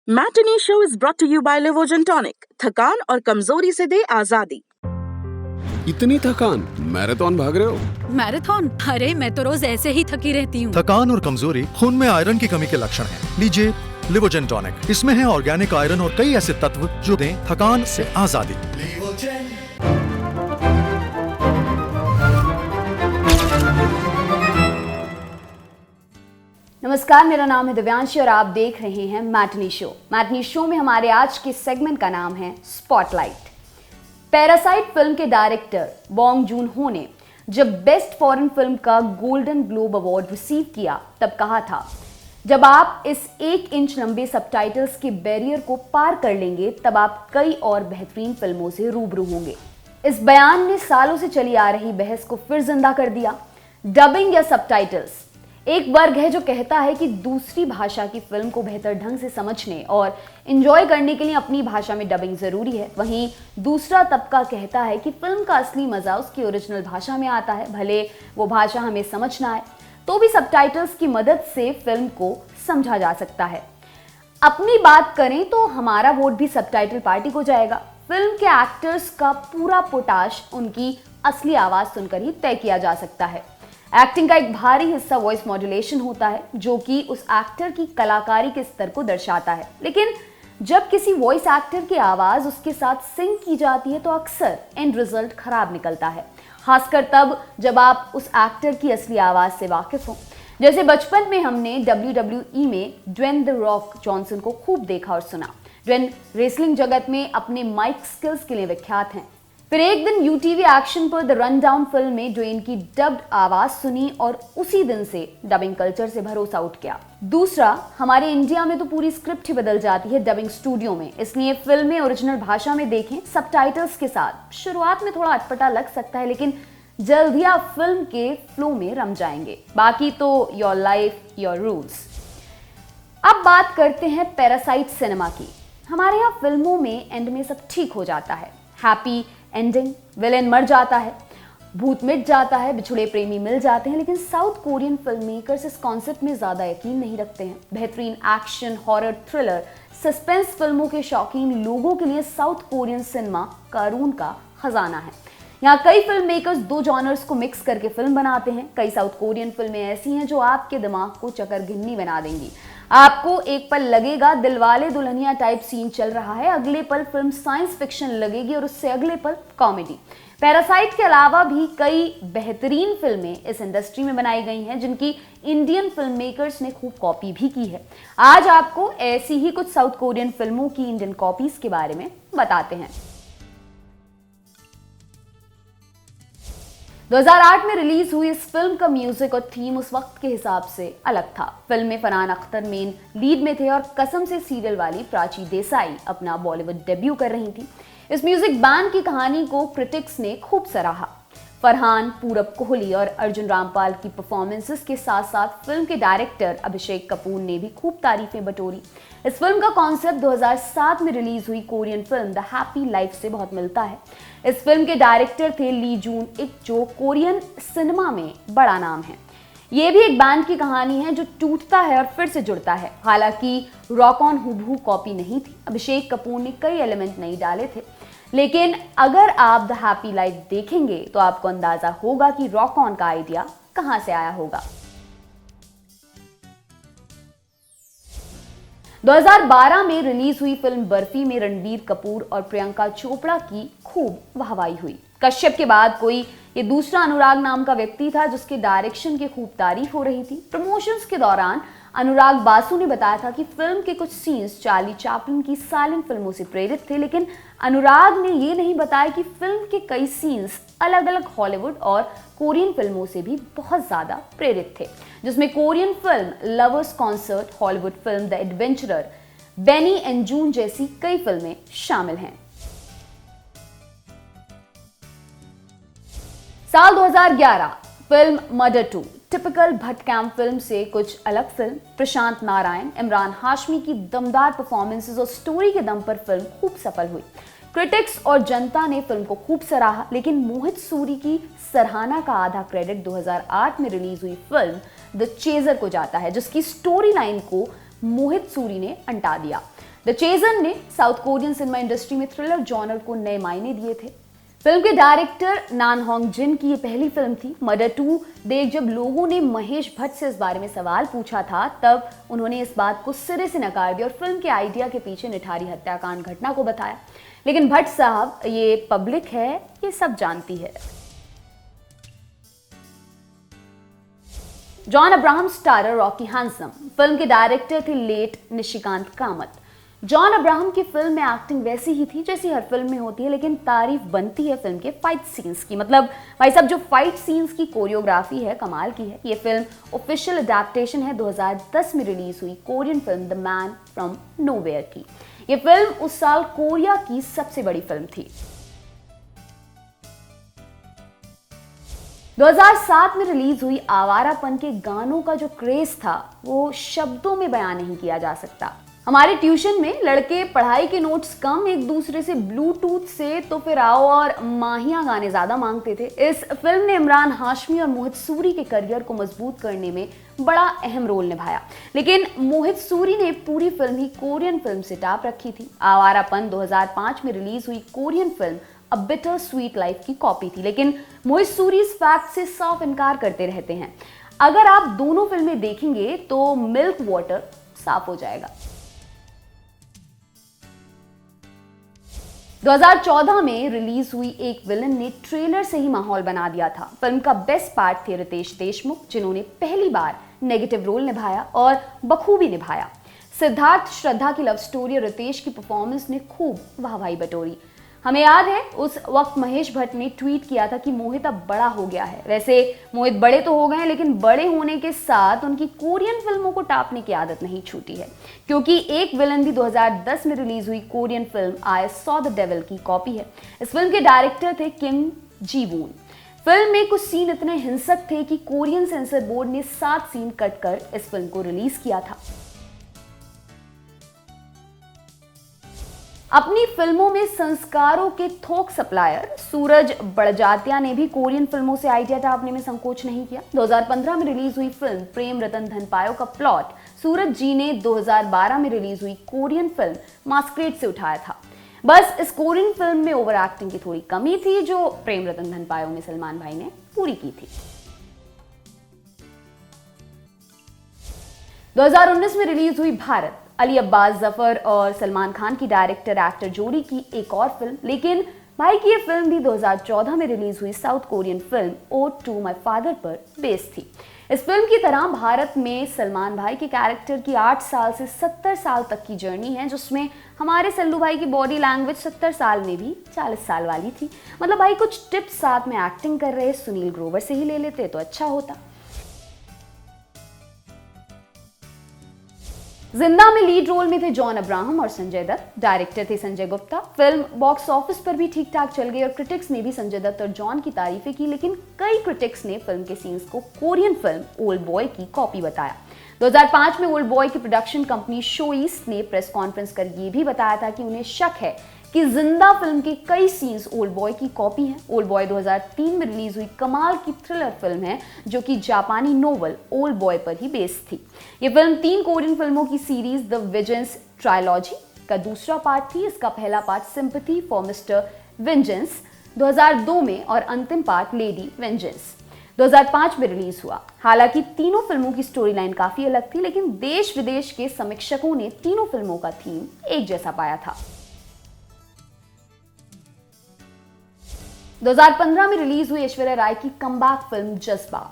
Matinee show is brought to you by Livogen tonic. थकान और कमजोरी से दे आजादी। इतनी थकान, मैराथन भाग रहे हो? मैराथन? अरे मैं तो रोज ऐसे ही थकी रहती हूँ। थकान और कमजोरी खून में आयरन की कमी के लक्षण हैं। लीजिए लिवोजेन टॉनिक। इसमें है ऑर्गेनिक आयरन और कई ऐसे तत्व जो दें थकान से आजादी। नमस्कार, मेरा नाम है दिव्यांशी और आप देख रहे हैं मैटिनी शो। मैटिनी शो में हमारे आज के सेगमेंट का नाम है स्पॉटलाइट। पैरासाइट फिल्म के डायरेक्टर बॉन्ग जून हो ने जब बेस्ट फॉरेन फिल्म का गोल्डन ग्लोब अवार्ड रिसीव किया तब कहा था, जब आप इस 1 इंच लंबे सबटाइटल्स के बैरियर को पार कर लेंगे तब आप कई और बेहतरीन फिल्मों से रूबरू होंगे। इस बयान ने सालों से चली आ रही बहस को फिर जिंदा कर दिया। डबिंग या सबटाइटल्स, एक वर्ग है जो कहता है कि दूसरी भाषा की फिल्म को बेहतर ढंग से समझने और एंजॉय करने के लिए अपनी भाषा में डबिंग जरूरी है। वहीं दूसरा तबका कहता है कि फिल्म का असली मजा उसकी ओरिजिनल भाषा में आता है, भले वो भाषा हमें समझ ना आए तो भी सबटाइटल्स की मदद से फिल्म को समझा जा सकता है। अपनी बात करें तो हमारा वोट भी सबटाइटल पार्टी को जाएगा। फिल्म के एक्टर्स का पूरा पोटाश उनकी असली आवाज सुनकर ही तय किया जा सकता है। एक्टिंग का एक भारी हिस्सा वॉइस मॉड्यूलेशन होता है, जो कि उस एक्टर की कलाकारी के स्तर को दर्शाता है। लेकिन जब किसी वॉइस एक्टर की आवाज उसके साथ सिंक की जाती है तो अक्सर एंड रिजल्ट खराब निकलता है, खासकर तब जब आप उस एक्टर की असली आवाज से वाकिफ हो। जैसे बचपन में हमने WWE में ड्वेन द रॉक जॉनसन को खूब देखा और सुना। ड्वेन रेसलिंग जगत में अपने माइक स्किल्स के लिए विख्यात हैं। फिर एक दिन UTV एक्शन पर द रन डाउन फिल्म में ड्वेन की डब्ड आवाज सुनी और उसी दिन से डबिंग कल्चर से भरोसा उठ गया। दूसरा, हमारे इंडिया में तो पूरी स्क्रिप्ट ही बदल जाती है डबिंग स्टूडियो में, इसलिए फिल्में ओरिजिनल भाषा में देखें सबटाइटल्स के साथ। शुरुआत में थोड़ा अटपटा लग सकता है, लेकिन जल्द ही आप फिल्म के फ्लो में रम जाएंगे। बाकी तो योर लाइफ योर रूल्स। अब बात करते हैं पैरासाइट सिनेमा की। हमारे यहाँ फिल्मों में एंड में सब ठीक हो जाता है, हैप्पी एंडिंग, विलेन मर जाता है, भूत मिट जाता है, बिछुड़े प्रेमी मिल जाते हैं। लेकिन साउथ कोरियन फिल्म मेकर्स इस कॉन्सेप्ट में ज्यादा यकीन नहीं रखते हैं। बेहतरीन एक्शन, हॉरर, थ्रिलर, सस्पेंस फिल्मों के शौकीन लोगों के लिए साउथ कोरियन सिनेमा कारून का खजाना है। यहाँ कई फिल्म मेकर्स 2 जॉनर्स को मिक्स करके फिल्म बनाते हैं। कई साउथ कोरियन फिल्में ऐसी हैं जो आपके दिमाग को चकरघिन्नी बना देंगी। आपको एक पल लगेगा दिलवाले दुल्हनिया टाइप सीन चल रहा है, अगले पल फिल्म साइंस फिक्शन लगेगी और उससे अगले पल कॉमेडी। पैरासाइट के अलावा भी कई बेहतरीन फिल्में इस इंडस्ट्री में बनाई गई हैं, जिनकी इंडियन फिल्म मेकर्स ने खूब कॉपी भी की है। आज आपको ऐसी ही कुछ साउथ कोरियन फिल्मों की इंडियन कॉपीज के बारे में बताते हैं। 2008 में रिलीज हुई इस फिल्म का म्यूजिक और थीम उस वक्त के हिसाब से अलग था। फिल्म में फरहान अख्तर मेन लीड में थे और कसम से सीरियल वाली प्राची देसाई अपना बॉलीवुड डेब्यू कर रही थी। इस म्यूजिक बैंड की कहानी को क्रिटिक्स ने खूब सराहा। फरहान, पूरब कोहली और अर्जुन रामपाल की परफॉर्मेंसेस के साथ साथ फिल्म के डायरेक्टर अभिषेक कपूर ने भी खूब तारीफें बटोरी। इस फिल्म का कॉन्सेप्ट 2007 में रिलीज हुई Korean film the happy life से बहुत मिलता है। इस फिल्म के डायरेक्टर थे ली जून इक, जो कोरियन सिनेमा में बड़ा नाम है। ये भी एक बैंड की कहानी है जो टूटता है और फिर से जुड़ता है। हालांकि रॉक ऑन हुबहू कॉपी नहीं थी, अभिषेक कपूर ने कई एलिमेंट नहीं डाले थे। लेकिन अगर आप द हैप्पी लाइफ देखेंगे तो आपको अंदाजा होगा कि रॉक ऑन का आइडिया कहां से आया होगा। 2012 में रिलीज हुई फिल्म बर्फी में रणबीर कपूर और प्रियंका चोपड़ा की खूब वाहवाही हुई। कश्यप के बाद कोई ये दूसरा अनुराग नाम का व्यक्ति था जिसके डायरेक्शन की खूब तारीफ हो रही थी। प्रमोशंस के दौरान अनुराग बासु ने बताया था कि फिल्म के कुछ सीन्स चार्ली चैपलिन की साइलेंट फिल्मों से प्रेरित थे, लेकिन अनुराग ने ये नहीं बताया कि फिल्म के कई सीन्स अलग अलग हॉलीवुड और कोरियन फिल्मों से भी बहुत ज्यादा प्रेरित थे, जिसमें Korean film lovers concert, Hollywood film the adventurer, Benny and Joon जैसी कई फिल्में शामिल हैं। साल 2011 film Murder 2, typical Bhatt camp film से कुछ अलग फिल्म। प्रशांत नारायण, इमरान हाशमी की दमदार परफॉर्मेंसेस और स्टोरी के दम पर फिल्म खूब सफल हुई। क्रिटिक्स और जनता ने फिल्म को खूब सराहा, लेकिन मोहित सूरी की सराहना का आधा क्रेडिट 2008 में रिलीज हुई फिल्म द चेजर को जाता है, जिसकी स्टोरी लाइन को मोहित सूरी ने अंटा दिया। द चेजन ने साउथ कोरियन सिनेमा इंडस्ट्री में थ्रिलर जॉनर को नए मायने दिए थे। फिल्म के डायरेक्टर नान होंग जिन की ये पहली फिल्म थी। मर्डर 2 देख जब लोगों ने महेश भट्ट से इस बारे में सवाल पूछा था, तब उन्होंने इस बात को सिरे से नकार दिया और फिल्म के आइडिया के पीछे निठारी हत्याकांड घटना को बताया। लेकिन भट्ट साहब, ये पब्लिक है, ये सब जानती है। जॉन अब्राहम स्टारर रॉकी हैंसम। फिल्म के डायरेक्टर थे लेट निशिकांत कामत। जॉन अब्राहम की फिल्म में एक्टिंग वैसी ही थी जैसी हर फिल्म में होती है, लेकिन तारीफ बनती है फिल्म के फाइट सीन्स की। मतलब भाई साहब, जो फाइट सीन्स की कोरियोग्राफी है कमाल की है। ये फिल्म ऑफिशियल अडेप्टेशन है 2010 में रिलीज हुई Korean film the man from nowhere की। ये फिल्म उस साल कोरिया की सबसे बड़ी फिल्म थी। 2007 में रिलीज हुई आवारापन के गानों का जो क्रेज था वो शब्दों में बयान नहीं किया जा सकता। हमारे ट्यूशन में लड़के पढ़ाई के नोट्स कम, एक दूसरे से ब्लूटूथ से तो फिर आओ और माहिया गाने ज्यादा मांगते थे। इस फिल्म ने इमरान हाशमी और मोहित सूरी के करियर को मजबूत करने में बड़ा अहम रोल निभाया। लेकिन मोहित सूरी ने पूरी फिल्म ही कोरियन फिल्म से टाप रखी थी। आवारापन 2005 में रिलीज हुई Korean film a bitter sweet life की कॉपी थी, लेकिन मोहित सूरी इस फैक्ट से साफ इनकार करते रहते हैं। अगर आप दोनों फिल्में देखेंगे तो मिल्क वाटर साफ हो जाएगा। 2014 में रिलीज हुई एक विलन ने ट्रेलर से ही माहौल बना दिया था। फिल्म का बेस्ट पार्ट थे रितेश देशमुख, जिन्होंने पहली बार नेगेटिव रोल निभाया और बखूबी निभाया। सिद्धार्थ श्रद्धा की लव स्टोरी और रितेश की परफॉर्मेंस ने खूब वाहवाही बटोरी। हमें याद है उस वक्त महेश भट्ट ने ट्वीट किया था कि मोहित अब बड़ा हो गया है। वैसे मोहित बड़े तो हो गए हैं, लेकिन बड़े होने के साथ उनकी कोरियन फिल्मों को टापने की आदत नहीं छूटी है, क्योंकि एक विलन भी 2010 में रिलीज हुई Korean film I saw the devil की कॉपी है। इस फिल्म के डायरेक्टर थे किम जी वून। फिल्म में कुछ सीन इतने हिंसक थे कि कोरियन सेंसर बोर्ड ने 7 सीन कट कर इस फिल्म को रिलीज किया था। अपनी फिल्मों में संस्कारों के थोक सप्लायर सूरज बड़जात्या ने भी कोरियन फिल्मों से आइडिया टापने में संकोच नहीं किया। 2015 में रिलीज हुई फिल्म प्रेम रतन धन पायो का प्लॉट सूरज जी ने 2012 में रिलीज हुई कोरियन फिल्म मास्करेड से उठाया था। बस इस कोरियन फिल्म में ओवर एक्टिंग की थोड़ी कमी थी, जो प्रेम रतन धन पायो में सलमान भाई ने पूरी की थी। 2019 में रिलीज हुई भारत, अली अब्बास जफर और सलमान खान की डायरेक्टर एक्टर जोड़ी की एक और फिल्म। लेकिन भाई की ये फिल्म भी 2014 में रिलीज हुई South Korean film ode to my father पर बेस्ड थी। इस फिल्म की तरह भारत में सलमान भाई के कैरेक्टर की 8 साल से 70 साल तक की जर्नी है, जिसमें हमारे सल्लू भाई की बॉडी लैंग्वेज 70 साल में भी 40 साल वाली थी। मतलब भाई कुछ टिप्स साथ में एक्टिंग कर रहे सुनील ग्रोवर से ही ले लेते तो अच्छा होता। जिंदा में लीड रोल में थे जॉन अब्राहम और संजय दत्त। डायरेक्टर थे Sanjay Gupta. Film box office पर भी ठीक ठाक चल गई और क्रिटिक्स ने भी संजय दत्त और जॉन की तारीफें की, लेकिन कई क्रिटिक्स ने फिल्म के सीन्स को कोरियन फिल्म ओल्ड बॉय की कॉपी बताया। 2005 में ओल्ड बॉय की प्रोडक्शन कंपनी शो ईस्ट ने प्रेस कॉन्फ्रेंस कर ये भी बताया था कि उन्हें शक है कि जिंदा फिल्म के कई सीन्स ओल्ड बॉय की कॉपी हैं। ओल्ड बॉय 2003 में रिलीज हुई कमाल की थ्रिलर फिल्म है, जो कि जापानी नोवेल ओल्ड बॉय पर ही बेस्ड थी। ये फिल्म 3 कोरियन फिल्मों की सीरीज द विजेंस ट्रायलॉजी का दूसरा पार्ट थी। इसका पहला part sympathy for mister vengeance 2002 में और अंतिम पार्ट लेडी वेंजेंस 2005 में रिलीज हुआ। हालांकि तीनों फिल्मों की स्टोरी लाइन काफी अलग थी, लेकिन देश विदेश के समीक्षकों ने तीनों फिल्मों का थीम एक जैसा पाया था। 2015 में रिलीज हुई ऐश्वर्या राय की कमबैक फिल्म जज्बा।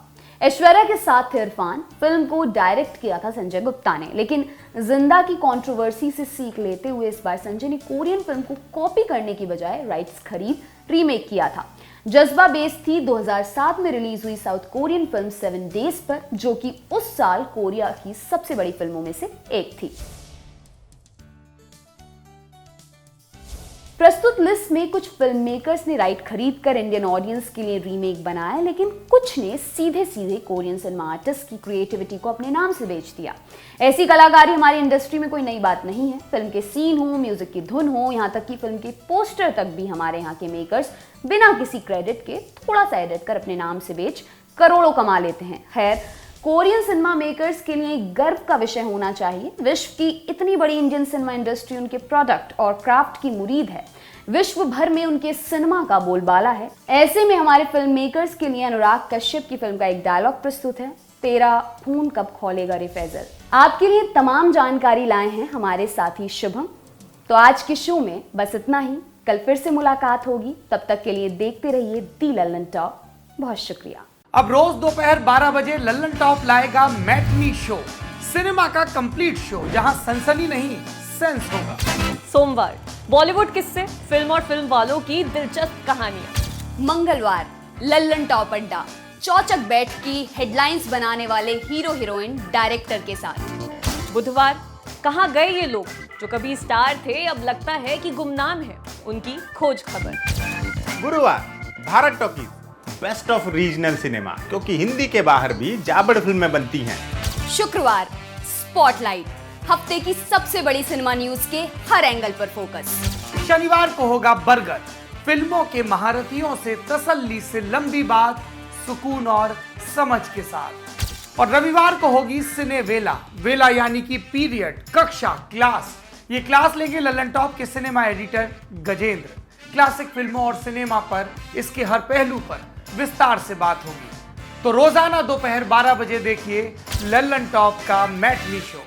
ऐश्वर्या के साथ थे इरफान। फिल्म को डायरेक्ट किया था संजय गुप्ता ने, लेकिन जिंदा की कंट्रोवर्सी से सीख लेते हुए इस बार संजय ने कोरियन फिल्म को कॉपी करने की बजाय राइट्स खरीद रीमेक किया था। जज्बा बेस्ड थी 2007 में रिलीज हुई साउथ कोरियन फिल्म 7 डेज पर, जो कि उस साल कोरिया की सबसे बड़ी फिल्मों में से एक थी। प्रस्तुत लिस्ट में कुछ फिल्म मेकर्स ने राइट खरीद कर इंडियन ऑडियंस के लिए रीमेक बनाया, लेकिन कुछ ने सीधे सीधे कोरियन सिनेमा आर्टिस्ट की क्रिएटिविटी को अपने नाम से बेच दिया। ऐसी कलाकारी हमारी इंडस्ट्री में कोई नई बात नहीं है। फिल्म के सीन हो, म्यूजिक की धुन हो, यहाँ तक कि फिल्म के पोस्टर तक भी हमारे यहाँ के मेकर्स बिना किसी क्रेडिट के थोड़ा सा एडिट कर अपने नाम से बेच करोड़ों कमा लेते हैं। खैर, कोरियन सिनेमा मेकर्स के लिए गर्व का विषय होना चाहिए। विश्व की इतनी बड़ी इंडियन सिनेमा इंडस्ट्री उनके प्रोडक्ट और क्राफ्ट की मुरीद है। विश्व भर में उनके सिनेमा का बोलबाला है। ऐसे में हमारे फिल्म मेकर्स के लिए अनुराग कश्यप की फिल्म का एक डायलॉग प्रस्तुत है, तेरा खून कब खौलेगा रे फैजल। आपके लिए तमाम जानकारी लाए हैं हमारे साथी शुभम। तो आज के शो में बस इतना ही। कल फिर से मुलाकात होगी, तब तक के लिए देखते रहिए दी लल्लन टॉप। बहुत शुक्रिया। अब रोज दोपहर 12 बजे लल्लन टॉप लाएगा मैटनी शो, सिनेमा का कंप्लीट शो जहां सनसनी नहीं सेंस होगा। सोमवार बॉलीवुड किस्से, फिल्म और फिल्म वालों की दिलचस्प कहानियां। मंगलवार लल्लन टॉप अड्डा, चौचक बैठ की हेडलाइंस बनाने वाले हीरो हीरोइन डायरेक्टर के साथ। बुधवार कहां गए ये लोग जो कभी स्टार थे, अब लगता है कि गुमनाम है, उनकी खोज खबर। गुरुवार Bharat talkies, best of regional cinema, क्योंकि हिंदी के बाहर भी जाबड़ फिल्में बनती हैं। शुक्रवार स्पॉटलाइट, हफ्ते की सबसे बड़ी सिनेमा न्यूज के हर एंगल पर फोकस। शनिवार को होगा बर्गर, फिल्मों के महारथियों से तसल्ली से लंबी बात, सुकून और समझ के साथ। और रविवार को होगी सिने वेला, वेला यानी कि पीरियड, कक्षा, क्लास। ये क्लास लेंगे लल्लन टॉप के सिनेमा एडिटर गजेंद्र। क्लासिक फिल्मों और सिनेमा पर, इसके हर पहलू पर विस्तार से बात होगी। तो रोजाना दोपहर 12 बजे देखिए लल्लन टॉप का मैटनी शो।